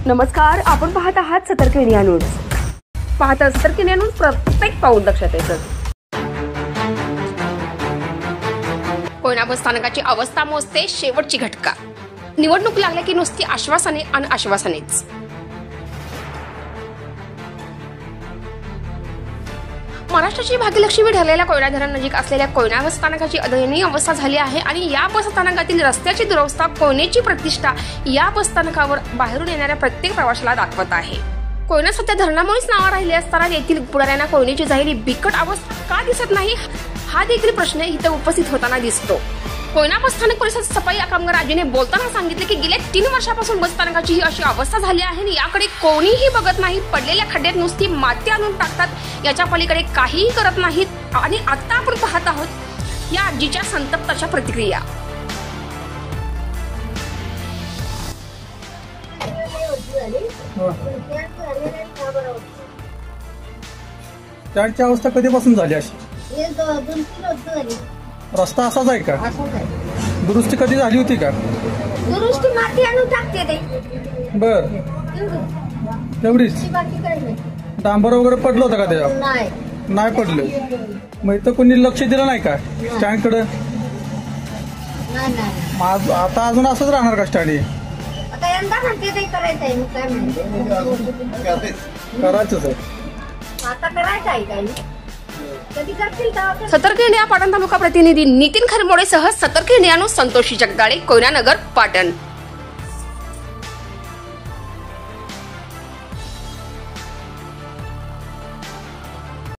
नमस्कार, आपण पाहत आहात सतर्क इंडिया न्यूज. पाहता सतर्क इंडिया न्यूज, प्रत्येक पाऊल लक्षात येतं. कोयना बस स्थानकाची अवस्था मोजते शेवटची घटका. निवडणूक लागल्या की नुसती आश्वासने आणि आश्वासनेच. महाराष्ट्राची भाग्यलक्ष्मी ठरलेल्या कोयना धरण नजीक असलेल्या कोयना बस स्थानकाची दयनीय अवस्था झाली आहे आणि या बस स्थानकातील रस्त्याची दुरवस्था, कोयनेची प्रतिष्ठा या बस स्थानकावर बाहेरून येणाऱ्या प्रत्येक प्रवाशाला दाखवत आहे. कोयना सध्या धरणामुळेच नाव राहिले असताना येथील पुढाऱ्यांना कोयनेची झालेली बिकट अवस्था का दिसत नाही, हा देखील प्रश्न इथं उपस्थित होताना दिसतो. कोयना बस स्थानक परिसरात सफाई कामगार राजूने बोलताना सांगितले की गेल्या 3 वर्षापासून बस स्थानकाची ही अशी अवस्था झाली आहे आणि याकडे कोणीही बघत नाही. पडलेल्या खड्ड्यात नुसती माती आणून टाकतात, याच्या पलीकडे काहीही करत नाहीत. आणि आता आपण पाहत आहोत या आजीच्या संतप्ताच्या प्रतिक्रिया. त्यांची अवस्था कधीपासून झाली अशी? रस्ता असाच आहे का? दुरुस्ती कधी झाली होती का? दुरुस्ती माती आणून टाकते ते. बर, तेवढीच. डांबर वगैरे पडलं होतं का त्याच्यावर? नाही पडलं. मग इथं कोणी लक्ष दिलं नाही का स्टँड कडे? आता अजून असंच राहणार का स्टँड? करायचंच आहे. आता करायचं आहे काही. सतर्क इंडिया पाटण तालुका प्रतिनिधी नितीन खरमोडेसह सतर्क इंडिया न्यूज संतोषी जगदाळे, कोयना नगर, पाटण.